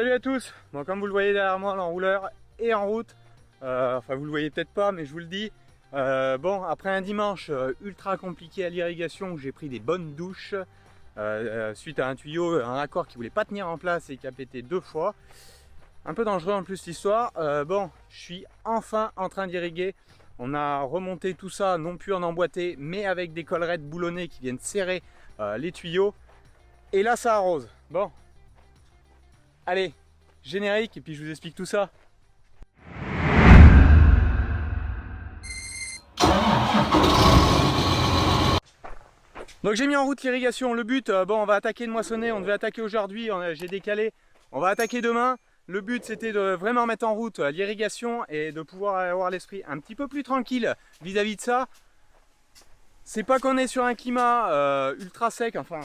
Salut à tous. Bon, comme vous le voyez derrière moi, l'enrouleur est en route. Enfin, vous le voyez peut-être pas, mais je vous le dis. Bon, après un dimanche ultra compliqué à l'irrigation où j'ai pris des bonnes douches suite à un tuyau, un raccord qui voulait pas tenir en place et qui a pété 2 fois. Un peu dangereux en plus l'histoire. Bon, je suis enfin en train d'irriguer. On a remonté tout ça, non plus en emboîté, mais avec des collerettes boulonnées qui viennent serrer les tuyaux. Et là, ça arrose. Bon. Allez, générique et puis je vous explique tout ça. Donc j'ai mis en route l'irrigation. Le but, bon, on va attaquer de moissonner. On devait attaquer aujourd'hui, j'ai décalé. On va attaquer demain. Le but, c'était de vraiment mettre en route l'irrigation et de pouvoir avoir l'esprit un petit peu plus tranquille vis-à-vis de ça. C'est pas qu'on est sur un climat ultra sec, enfin,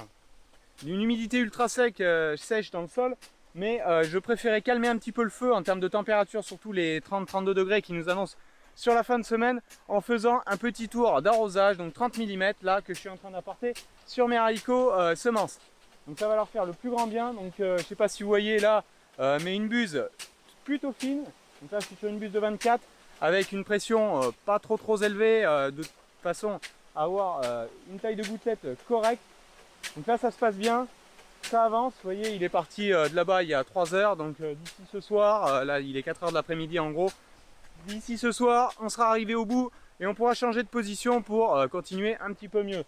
une humidité ultra sèche dans le sol. Mais je préférais calmer un petit peu le feu en termes de température, surtout les 30-32 degrés qui nous annoncent sur la fin de semaine, en faisant un petit tour d'arrosage, donc 30 mm là que je suis en train d'apporter sur mes haricots semences. Donc ça va leur faire le plus grand bien. Donc je ne sais pas si vous voyez là, mais une buse plutôt fine. Donc là je suis sur une buse de 24 avec une pression pas trop élevée, de façon à avoir une taille de gouttelette correcte. Donc là ça se passe bien. Ça avance, vous voyez, il est parti de là-bas il y a 3 heures, donc d'ici ce soir, là il est 4 heures de l'après-midi en gros, d'ici ce soir on sera arrivé au bout et on pourra changer de position pour continuer un petit peu mieux.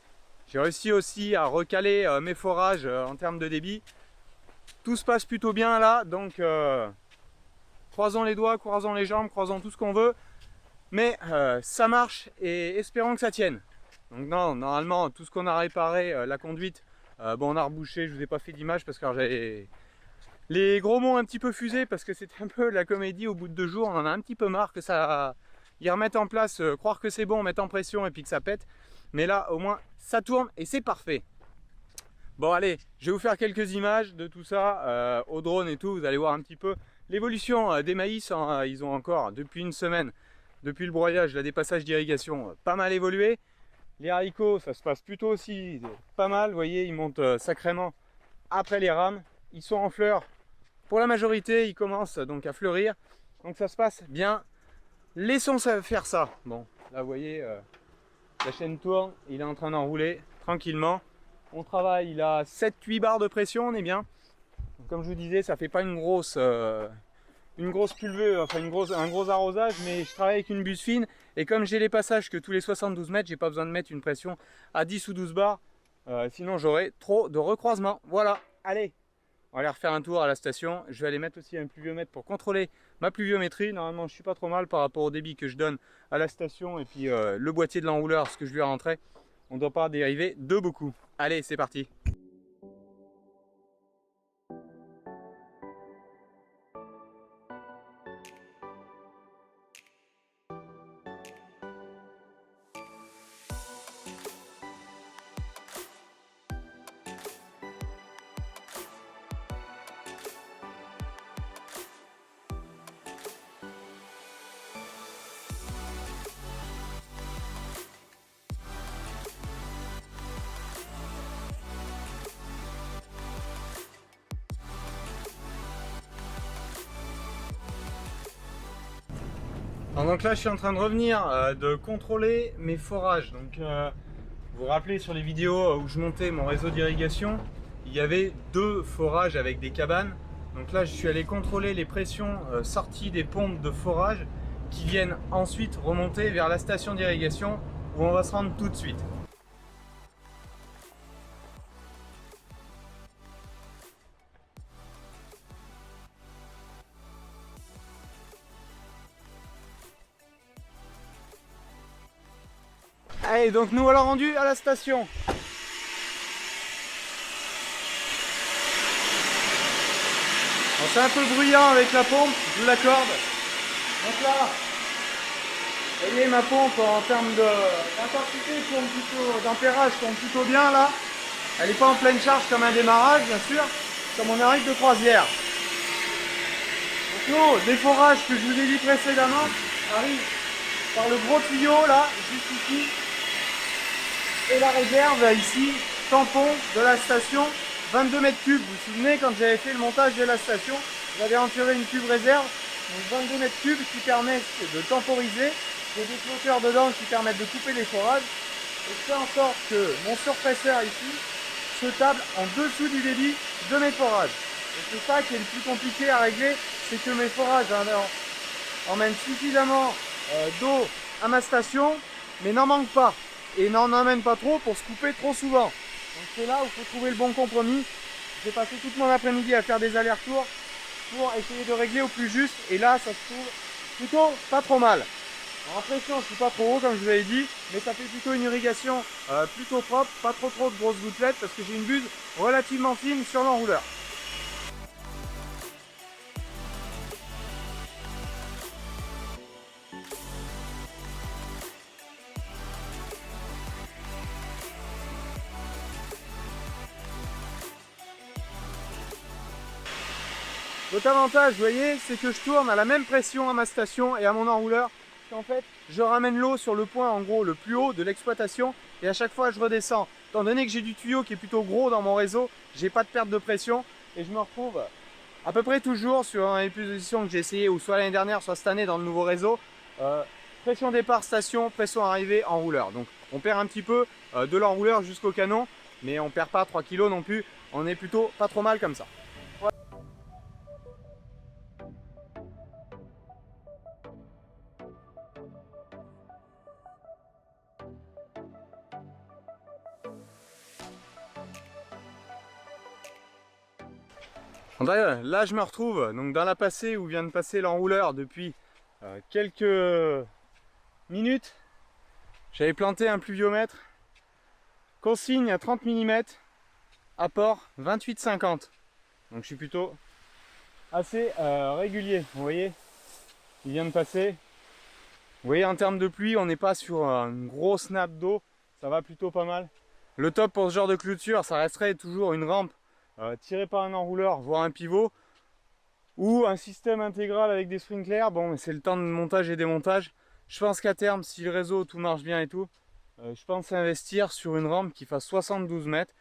J'ai réussi aussi à recaler mes forages en termes de débit. Tout se passe plutôt bien là, donc croisons les doigts, croisons les jambes, croisons tout ce qu'on veut, mais ça marche et espérons que ça tienne. Donc non, normalement tout ce qu'on a réparé, la conduite, bon, on a rebouché, je vous ai pas fait d'image parce que j'avais les gros mots un petit peu fusés parce que c'était un peu la comédie. Au bout de 2 jours, on en a un petit peu marre que ça, ils remettent en place, croire que c'est bon, mettre en pression et puis que ça pète. Mais là, au moins, ça tourne et c'est parfait. Bon, allez, je vais vous faire quelques images de tout ça au drone et tout. Vous allez voir un petit peu l'évolution des maïs. Ils ont encore, depuis une semaine, depuis le broyage, là, des passages d'irrigation pas mal évolué. Les haricots, ça se passe plutôt aussi pas mal, vous voyez, ils montent sacrément après les rames. Ils sont en fleurs pour la majorité, ils commencent donc à fleurir. Donc ça se passe bien. Laissons ça faire ça. Bon, là vous voyez, la chaîne tourne, il est en train d'enrouler tranquillement. On travaille, il a 7-8 bars de pression, on est bien. Donc, comme je vous disais, ça fait pas une grosse pulvée, enfin un gros arrosage, mais je travaille avec une buse fine et comme j'ai les passages que tous les 72 mètres, j'ai pas besoin de mettre une pression à 10 ou 12 bars, sinon j'aurais trop de recroisements. Voilà, allez, on va aller refaire un tour à la station. Je vais aller mettre aussi un pluviomètre pour contrôler ma pluviométrie. Normalement je suis pas trop mal par rapport au débit que je donne à la station et puis le boîtier de l'enrouleur, ce que je lui ai rentré, on ne doit pas dériver de beaucoup. Allez, c'est parti. Donc là je suis en train de revenir de contrôler mes forages. Donc vous vous rappelez sur les vidéos où je montais mon réseau d'irrigation, il y avait 2 forages avec des cabanes. Donc là je suis allé contrôler les pressions sorties des pompes de forage qui viennent ensuite remonter vers la station d'irrigation où on va se rendre tout de suite. Allez, donc nous voilà rendus à la station. Bon, c'est un peu bruyant avec la pompe, je vous l'accorde. Donc là, vous voyez ma pompe en termes d'intensité tourne plutôt, d'ampérage tourne plutôt bien là. Elle n'est pas en pleine charge comme un démarrage bien sûr, comme on arrive de croisière. Donc l'eau des forages que je vous ai dit précédemment arrive par le gros tuyau là, juste ici. Et la réserve ici, tampon de la station, 22 mètres cubes. Vous vous souvenez quand j'avais fait le montage de la station, J'avais enterré une cuve réserve, donc 22 mètres cubes qui permettent de temporiser. J'ai des flotteurs dedans qui permettent de couper les forages. Et je fais en sorte que mon surpresseur ici se table en dessous du débit de mes forages. Et c'est ça qui est le plus compliqué à régler, c'est que mes forages emmènent suffisamment d'eau à ma station, mais n'en manquent pas. Et n'en emmènent pas trop pour se couper trop souvent. Donc c'est là où il faut trouver le bon compromis. J'ai passé toute mon après-midi à faire des allers-retours pour essayer de régler au plus juste. Et là, ça se trouve plutôt pas trop mal. En pression, je suis pas trop haut comme je vous avais dit, mais ça fait plutôt une irrigation plutôt propre, pas trop de grosses gouttelettes parce que j'ai une buse relativement fine sur l'enrouleur. L'autre avantage, vous voyez, c'est que je tourne à la même pression à ma station et à mon enrouleur. En fait, je ramène l'eau sur le point en gros le plus haut de l'exploitation et à chaque fois je redescends. Étant donné que j'ai du tuyau qui est plutôt gros dans mon réseau, j'ai pas de perte de pression et je me retrouve à peu près toujours sur les positions que j'ai essayé ou soit l'année dernière, soit cette année dans le nouveau réseau. Pression départ station, pression arrivée enrouleur. Donc on perd un petit peu de l'enrouleur jusqu'au canon, mais on perd pas 3 kg non plus. On est plutôt pas trop mal comme ça. Là je me retrouve donc dans la passée où vient de passer l'enrouleur depuis quelques minutes. J'avais planté un pluviomètre, consigne à 30 mm, apport 28,50. Donc je suis plutôt assez régulier. Vous voyez, il vient de passer. Vous voyez, en termes de pluie, on n'est pas sur une grosse nappe d'eau, ça va plutôt pas mal. Le top pour ce genre de clôture, ça resterait toujours une rampe tiré par un enrouleur, voire un pivot, ou un système intégral avec des sprinklers. Bon, c'est le temps de montage et démontage. Je pense qu'à terme, si le réseau tout marche bien et tout, je pense investir sur une rampe qui fasse 72 mètres,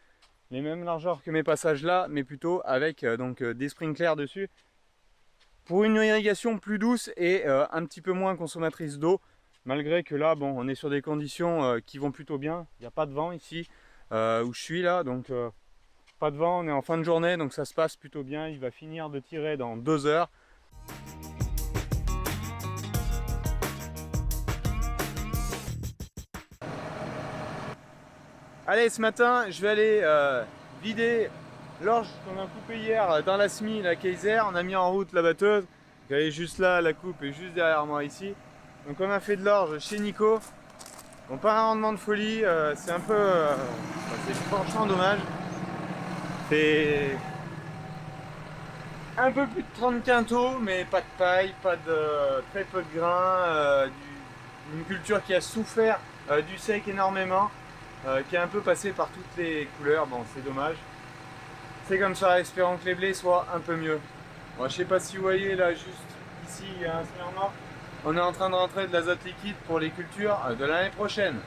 les mêmes largeurs que mes passages là, mais plutôt avec des sprinklers dessus, pour une irrigation plus douce et un petit peu moins consommatrice d'eau, malgré que là, bon, on est sur des conditions qui vont plutôt bien. Il n'y a pas de vent ici où je suis là, donc pas de vent, on est en fin de journée, donc ça se passe plutôt bien. Il va finir de tirer dans 2 heures. Allez, ce matin, je vais aller vider l'orge qu'on a coupé hier dans la SMI, la Kaiser. On a mis en route la batteuse. Elle est juste là, la coupe est juste derrière moi ici. Donc on a fait de l'orge chez Nico. Bon, pas un rendement de folie, c'est un peu... c'est franchement dommage. C'est un peu plus de 30 quintaux, mais pas de paille, très peu de grains, une culture qui a souffert du sec énormément, qui est un peu passée par toutes les couleurs. Bon, c'est dommage. C'est comme ça, espérons que les blés soient un peu mieux. Bon, je sais pas si vous voyez là, juste ici, il y a un smermort. On est en train de rentrer de l'azote liquide pour les cultures de l'année prochaine.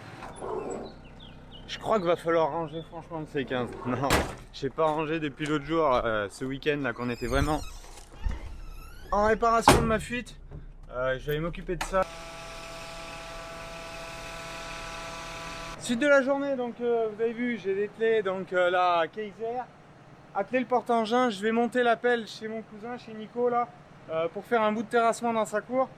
Je crois qu'il va falloir ranger franchement le C15. Non, je n'ai pas rangé depuis l'autre jour, ce week-end là qu'on était vraiment en réparation de ma fuite. Je vais m'occuper de ça. Suite de la journée, donc vous avez vu, j'ai dételé donc la Kaiser, attelé le porte-engin. Je vais monter la pelle chez mon cousin, chez Nico là, pour faire un bout de terrassement dans sa cour.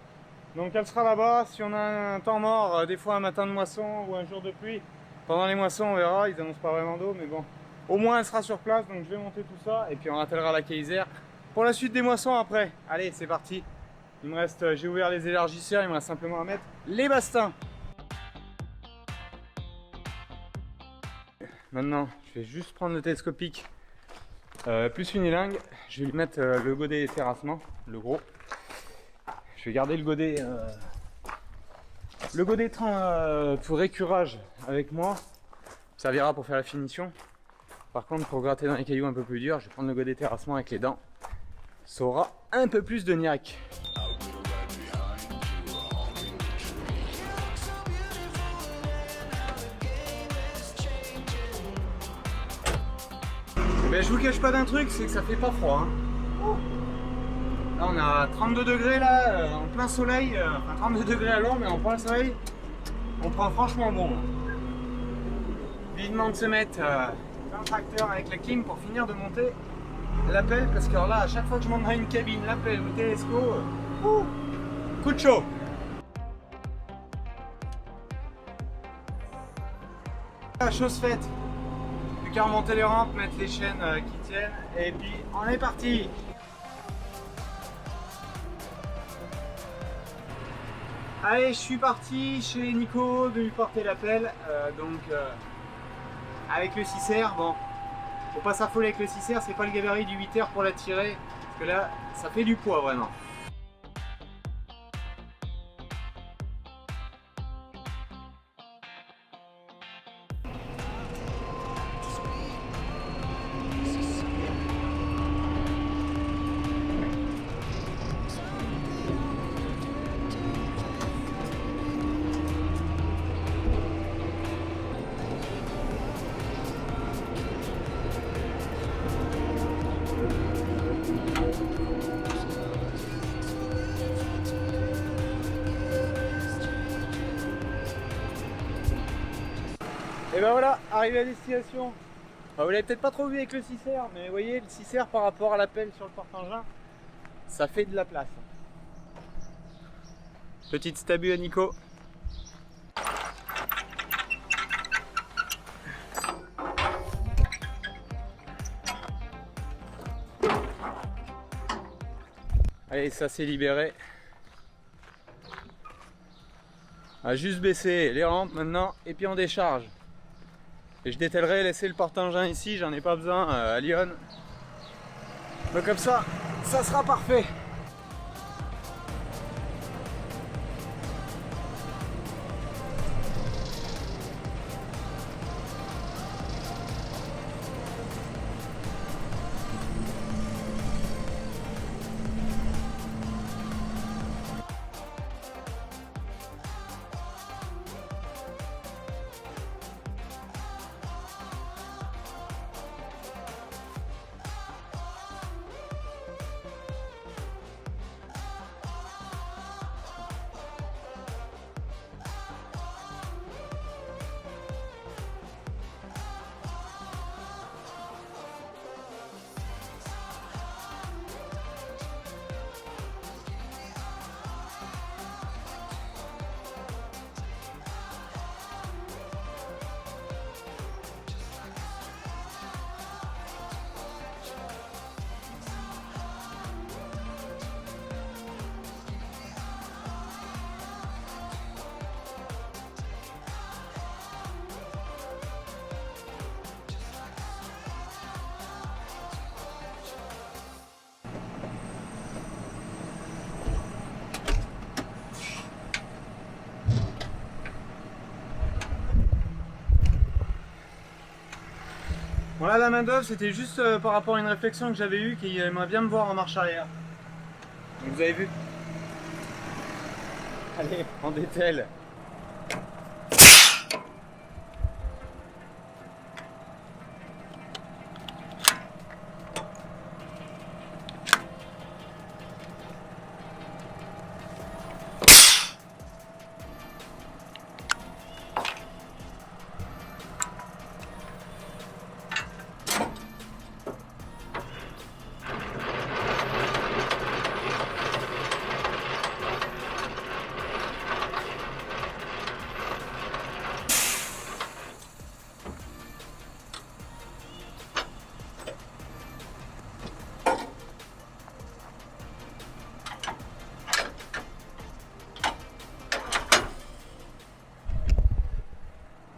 Donc elle sera là-bas. Si on a un temps mort, des fois un matin de moisson ou un jour de pluie, pendant les moissons on verra, ils annoncent pas vraiment d'eau, mais bon, au moins elle sera sur place. Donc je vais monter tout ça et puis on attellera la Kaiser pour la suite des moissons après. Allez, c'est parti. Il me reste, j'ai ouvert les élargisseurs, il me reste simplement à mettre les bastins. Maintenant, je vais juste prendre le télescopique plus une élingue. Je vais lui mettre le godet terrassement, le gros. Je vais garder le godet pour récurage avec moi. Ça servira pour faire la finition. Par contre, pour gratter dans les cailloux un peu plus durs, je vais prendre le godet terrassement avec les dents. Ça aura un peu plus de niaque. Mais je vous cache pas d'un truc, c'est que ça fait pas froid. Hein. Là on a 32 degrés là, en plein soleil, enfin 32 degrés à l'ombre mais en plein soleil, on prend franchement bon. Vivement de se mettre dans le tracteur avec la clim pour finir de monter l'appel, parce que alors là à chaque fois que je monte dans une cabine, l'appel ou le télesco, coup de chaud. La chose faite, plus qu'à remonter les rampes, mettre les chaînes qui tiennent et puis on est parti. Allez, je suis parti chez Nico de lui porter l'appel, avec le 6R, bon, faut pas s'affoler avec le 6R, c'est pas le gabarit du 8R pour la tirer, parce que là, ça fait du poids vraiment. Et ben voilà, arrivé à destination. Enfin, vous l'avez peut-être pas trop vu avec le 6R, mais vous voyez, le 6R par rapport à l'appel sur le porte-engin, ça fait de la place. Petite stabu à Nico. Allez, ça s'est libéré. On va juste baisser les rampes maintenant et puis on décharge. Et je détellerai laisser le porte-engin ici, j'en ai pas besoin à Lyon. Donc comme ça sera parfait. Voilà, la main d'œuvre, c'était juste par rapport à une réflexion que j'avais eue, qu'il aimerait bien me voir en marche arrière. Donc, vous avez vu. Allez, on dételle.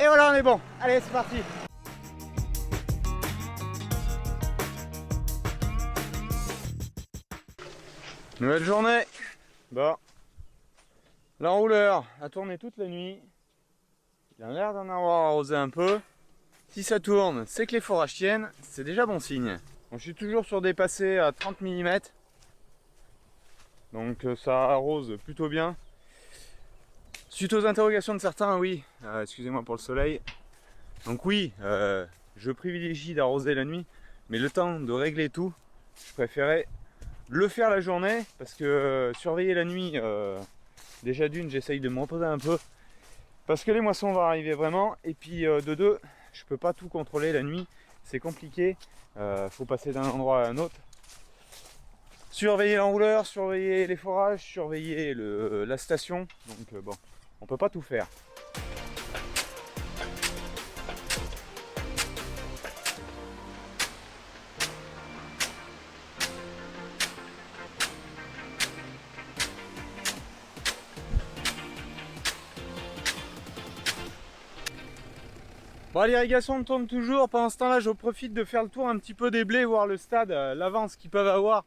Et voilà, on est bon. Allez, c'est parti. Nouvelle journée. Bon. L'enrouleur a tourné toute la nuit. Il a l'air d'en avoir arrosé un peu. Si ça tourne, c'est que les forages tiennent. C'est déjà bon signe. Bon, je suis toujours sur des passés à 30 mm. Donc ça arrose plutôt bien. Suite aux interrogations de certains, oui, excusez-moi pour le soleil. Donc oui, je privilégie d'arroser la nuit, mais le temps de régler tout, je préférais le faire la journée, parce que surveiller la nuit, déjà d'une, j'essaye de me reposer un peu, parce que les moissons vont arriver vraiment, et puis de deux, je peux pas tout contrôler la nuit, c'est compliqué, faut passer d'un endroit à un autre. Surveiller l'enrouleur, surveiller les forages, surveiller la station, donc bon, on peut pas tout faire. Bon, l'irrigation tourne toujours. Pendant ce temps-là, je profite de faire le tour un petit peu des blés, voir le stade, l'avance qu'ils peuvent avoir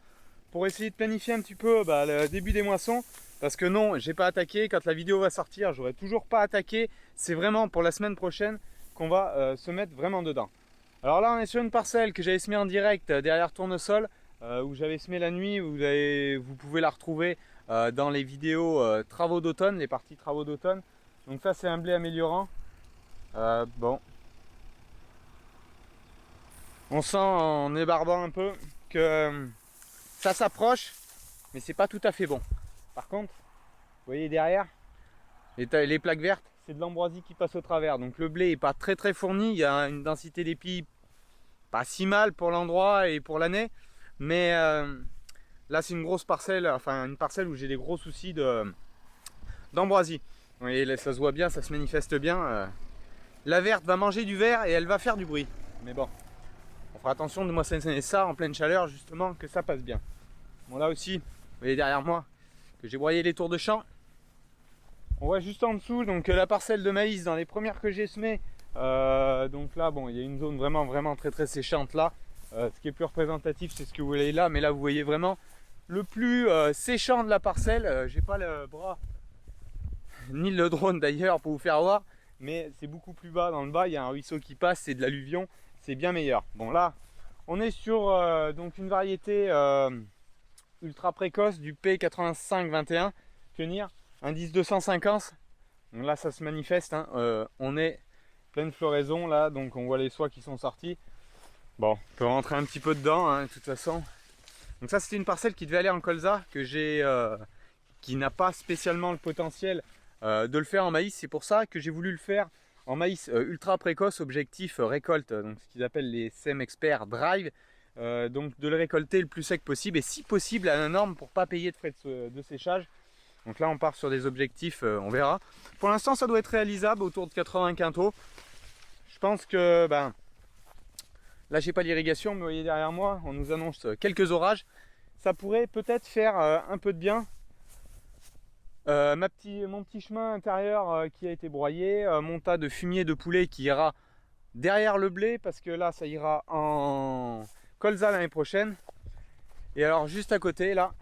pour essayer de planifier un petit peu le début des moissons. Parce que non, j'ai pas attaqué. Quand la vidéo va sortir, j'aurai toujours pas attaqué. C'est vraiment pour la semaine prochaine qu'on va se mettre vraiment dedans. Alors là, on est sur une parcelle que j'avais semée en direct derrière Tournesol, où j'avais semé la nuit. Vous pouvez la retrouver dans les vidéos travaux d'automne, les parties travaux d'automne. Donc ça, c'est un blé améliorant. Bon. On sent en ébarbant un peu que ça s'approche, mais c'est pas tout à fait bon. Par contre, vous voyez derrière, les plaques vertes, c'est de l'ambroisie qui passe au travers. Donc le blé est pas très fourni, il y a une densité d'épis pas si mal pour l'endroit et pour l'année. Mais là c'est une grosse parcelle, enfin une parcelle où j'ai des gros soucis d'ambroisie. Vous voyez, là, ça se voit bien, ça se manifeste bien. La verte va manger du vert et elle va faire du bruit. Mais bon. On fera attention de moissonner ça en pleine chaleur, justement, que ça passe bien. Bon, là aussi, vous voyez derrière moi que j'ai broyé les tours de champ. On voit juste en dessous donc la parcelle de maïs dans les premières que j'ai semées. Donc là, bon, il y a une zone vraiment très séchante là. Ce qui est plus représentatif, c'est ce que vous voyez là. Mais là, vous voyez vraiment le plus séchant de la parcelle. J'ai pas le bras ni le drone d'ailleurs pour vous faire voir. Mais c'est beaucoup plus bas. Dans le bas, il y a un ruisseau qui passe, c'est de l'alluvion. C'est bien meilleur. Bon là, on est sur donc une variété ultra précoce du P8521 Tenir, indice 250. Donc là, ça se manifeste. Hein. On est pleine floraison là, donc on voit les soies qui sont sorties. Bon, on peut rentrer un petit peu dedans, hein, de toute façon. Donc ça, c'était une parcelle qui devait aller en colza que j'ai, qui n'a pas spécialement le potentiel de le faire en maïs. C'est pour ça que j'ai voulu le faire en maïs ultra précoce, objectif récolte, donc ce qu'ils appellent les SEM Expert Drive, donc de le récolter le plus sec possible et si possible à la norme pour pas payer de frais de séchage. Donc là on part sur des objectifs, on verra. Pour l'instant ça doit être réalisable autour de 80 quintaux. Je pense que là j'ai pas l'irrigation, mais vous voyez derrière moi, on nous annonce quelques orages. Ça pourrait peut-être faire un peu de bien. Mon petit chemin intérieur qui a été broyé, mon tas de fumier de poulet qui ira derrière le blé parce que là ça ira en colza l'année prochaine. Et alors juste à côté là,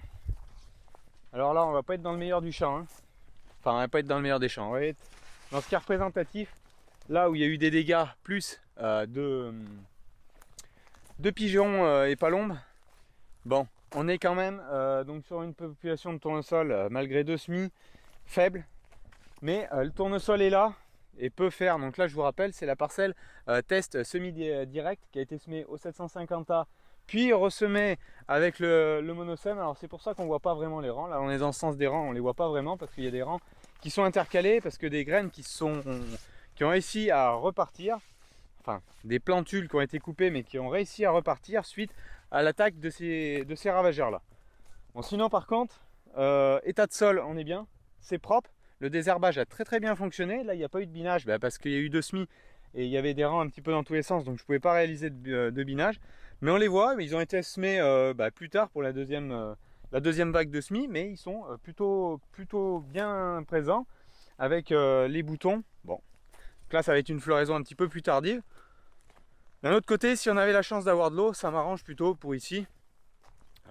alors là on va pas être dans le meilleur du champ, hein. Enfin on va pas être dans le meilleur des champs, on va être dans ce qui est représentatif, là où il y a eu des dégâts plus de pigeons et palombes. Bon, on est quand même donc sur une population de tournesol malgré 2 semis faible, mais le tournesol est là et peut faire. Donc là je vous rappelle, c'est la parcelle test semi-direct qui a été semée au 750A puis ressemé avec le monosème. Alors c'est pour ça qu'on voit pas vraiment les rangs. Là on est dans le sens des rangs, on les voit pas vraiment parce qu'il y a des rangs qui sont intercalés, parce que des graines qui ont réussi à repartir, enfin des plantules qui ont été coupées mais qui ont réussi à repartir suite à l'attaque de ces ravageurs là. Bon, sinon par contre état de sol, on est bien, c'est propre, le désherbage a très bien fonctionné. Là il n'y a pas eu de binage parce qu'il y a eu 2 semis et il y avait des rangs un petit peu dans tous les sens, donc je ne pouvais pas réaliser de binage, mais on les voit, ils ont été semés plus tard pour la deuxième vague de semis, mais ils sont plutôt bien présents avec les boutons. Bon, donc là ça va être une floraison un petit peu plus tardive. D'un autre côté, si on avait la chance d'avoir de l'eau, ça m'arrange plutôt pour ici.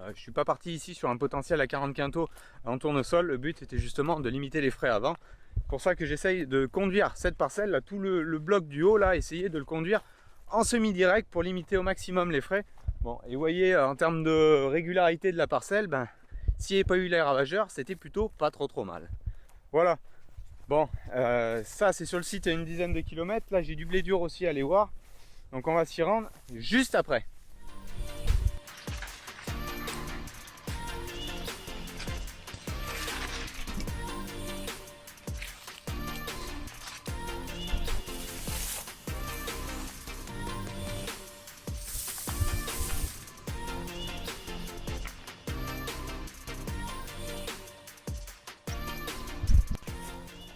Je ne suis pas parti ici sur un potentiel à 40 quintaux en tournesol. Le but était justement de limiter les frais avant. C'est pour ça que j'essaye de conduire cette parcelle, là, tout le bloc du haut, là, essayer de le conduire en semi-direct pour limiter au maximum les frais. Bon, et vous voyez, en termes de régularité de la parcelle, s'il n'y avait pas eu les ravageurs, c'était plutôt pas trop mal. Voilà. Bon, ça c'est sur le site à une dizaine de kilomètres. Là j'ai du blé dur aussi à aller voir. Donc on va s'y rendre juste après.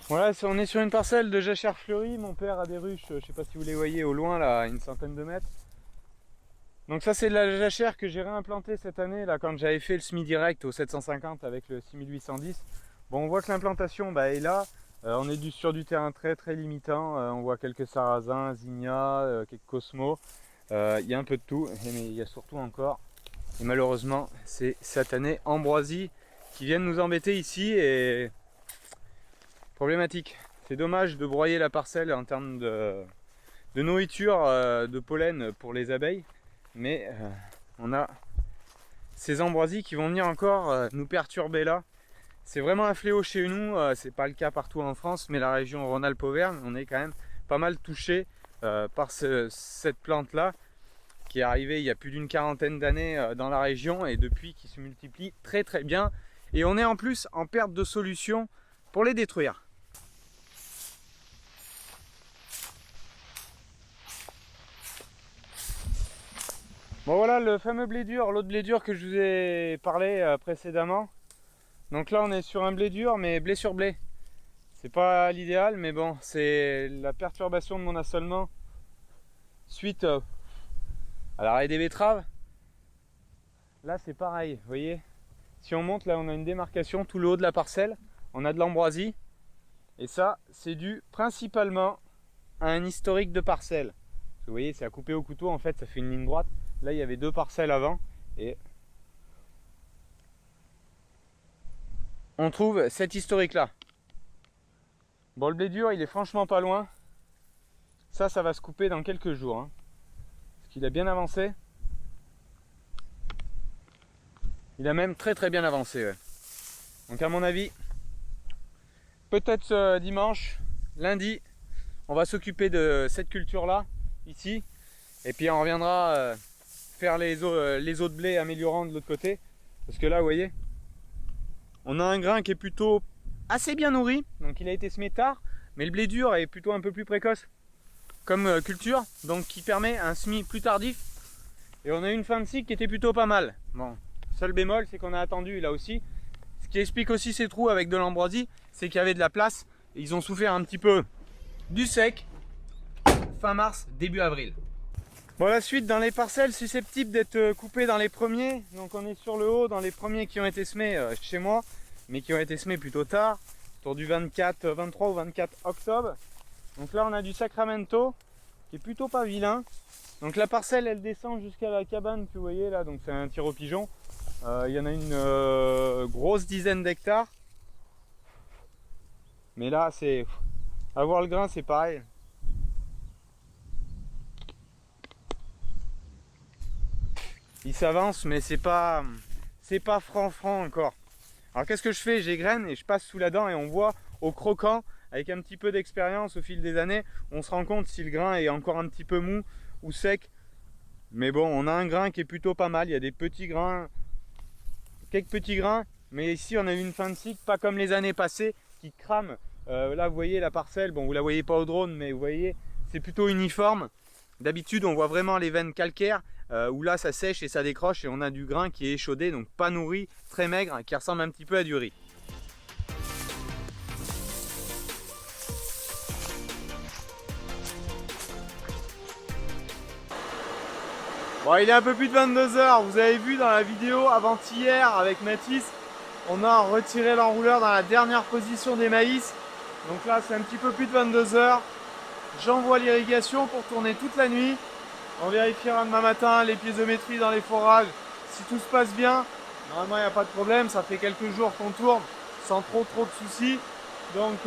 Voilà, on est sur une parcelle de jachères fleuries. Mon père a des ruches, je sais pas si vous les voyez au loin là, à une centaine de mètres. Donc ça c'est de la jachère que j'ai réimplantée cette année là quand j'avais fait le semi-direct au 750 avec le 6810. Bon, on voit que l'implantation est là. On est sur du terrain très très limitant. On voit quelques sarrasins, zinnia, quelques cosmos. Il y a un peu de tout, mais il y a surtout encore. Et malheureusement, c'est cette année ambroisie qui viennent nous embêter ici et problématique. C'est dommage de broyer la parcelle en termes de nourriture, de pollen pour les abeilles, mais on a ces ambroisies qui vont venir encore nous perturber là. C'est vraiment un fléau chez nous, c'est pas le cas partout en France, mais la région Rhône-Alpes-Auvergne, on est quand même pas mal touché par cette plante là qui est arrivée il y a plus d'une quarantaine d'années dans la région et depuis qui se multiplie très très bien, et on est en plus en perte de solution pour les détruire. Bon voilà le fameux blé dur, l'autre blé dur que je vous ai parlé précédemment. Donc là on est sur un blé dur mais blé sur blé. C'est pas l'idéal mais bon, c'est la perturbation de mon assolement suite à l'arrêt des betteraves. Là c'est pareil, vous voyez. Si on monte là on a une démarcation tout le haut de la parcelle, on a de l'ambroisie. Et ça c'est dû principalement à un historique de parcelle. Vous voyez c'est à couper au couteau en fait, ça fait une ligne droite. Là, il y avait 2 parcelles avant et on trouve cet historique-là. Bon, le blé dur, il est franchement pas loin. Ça va se couper dans quelques jours. Hein, parce qu'il a bien avancé. Il a même très très bien avancé. Ouais. Donc à mon avis, peut-être dimanche, lundi, on va s'occuper de cette culture-là, ici. Et puis on reviendra... faire les eaux de blé améliorant de l'autre côté, parce que là vous voyez on a un grain qui est plutôt assez bien nourri, donc il a été semé tard, mais le blé dur est plutôt un peu plus précoce comme culture, donc qui permet un semis plus tardif, et on a eu une fin de cycle qui était plutôt pas mal. Bon, seul bémol c'est qu'on a attendu là aussi, ce qui explique aussi ces trous avec de l'ambroisie, c'est qu'il y avait de la place et ils ont souffert un petit peu du sec fin mars début avril. Bon, la suite dans les parcelles susceptibles d'être coupées dans les premiers, donc on est sur le haut dans les premiers qui ont été semés chez moi, mais qui ont été semés plutôt tard, autour du 23 ou 24 octobre. Donc là on a du Sacramento, qui est plutôt pas vilain. Donc la parcelle elle descend jusqu'à la cabane que vous voyez là, donc c'est un tir au pigeon. Il y en a une grosse dizaine d'hectares. Mais là c'est... à voir le grain c'est pareil. Il s'avance mais c'est pas franc encore. Alors qu'est-ce que je fais? J'égrène et je passe sous la dent et on voit au croquant, avec un petit peu d'expérience au fil des années, on se rend compte si le grain est encore un petit peu mou ou sec. Mais bon, on a un grain qui est plutôt pas mal, il y a des petits grains, quelques petits grains, mais ici on a eu une fin de cycle pas comme les années passées qui crament. Là vous voyez la parcelle, bon vous la voyez pas au drone mais vous voyez c'est plutôt uniforme. D'habitude on voit vraiment les veines calcaires où là ça sèche et ça décroche et on a du grain qui est échaudé, donc pas nourri, très maigre, qui ressemble un petit peu à du riz. Bon, il est un peu plus de 22 h, vous avez vu dans la vidéo avant-hier avec Mathis, on a retiré l'enrouleur dans la dernière position des maïs. Donc là c'est un petit peu plus de 22 h. J'envoie l'irrigation pour tourner toute la nuit. On vérifiera demain matin les piézométries dans les forages. Si tout se passe bien, normalement il n'y a pas de problème. Ça fait quelques jours qu'on tourne sans trop de soucis. Donc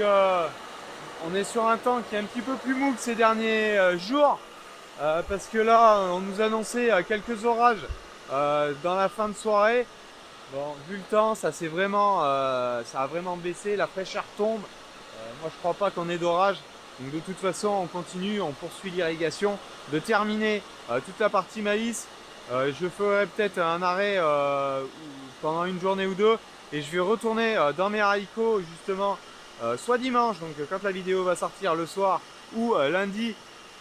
on est sur un temps qui est un petit peu plus mou que ces derniers jours. Parce que là on nous annonçait quelques orages dans la fin de soirée. Bon, vu le temps, ça a vraiment baissé, la fraîcheur tombe. Moi je crois pas qu'on ait d'orage. Donc de toute façon on continue, on poursuit l'irrigation. De terminer toute la partie maïs, je ferai peut-être un arrêt pendant une journée ou deux. Et je vais retourner dans mes haricots justement soit dimanche, donc quand la vidéo va sortir le soir, ou lundi,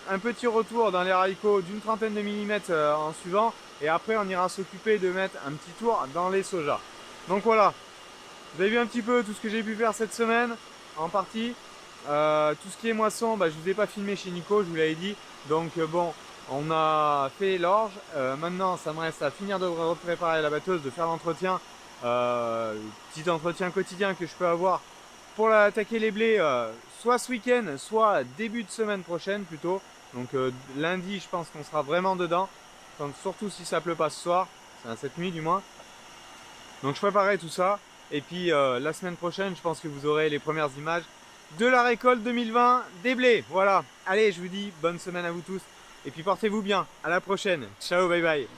un petit retour dans les haricots d'une trentaine de millimètres en suivant. Et après on ira s'occuper de mettre un petit tour dans les sojas. Donc voilà, vous avez vu un petit peu tout ce que j'ai pu faire cette semaine en partie. Tout ce qui est moisson, bah, je vous ai pas filmé chez Nico, je vous l'avais dit. Donc bon, on a fait l'orge. Maintenant, ça me reste à finir de préparer la batteuse, de faire l'entretien. Petit entretien quotidien que je peux avoir pour attaquer les blés, soit ce week-end, soit début de semaine prochaine plutôt. Donc lundi, je pense qu'on sera vraiment dedans. Surtout si ça pleut pas ce soir, enfin, cette nuit du moins. Donc je préparerai tout ça. Et puis la semaine prochaine, je pense que vous aurez les premières images de la récolte 2020 des blés. Voilà. Allez, je vous dis bonne semaine à vous tous. Et puis portez-vous bien. À la prochaine. Ciao, bye bye.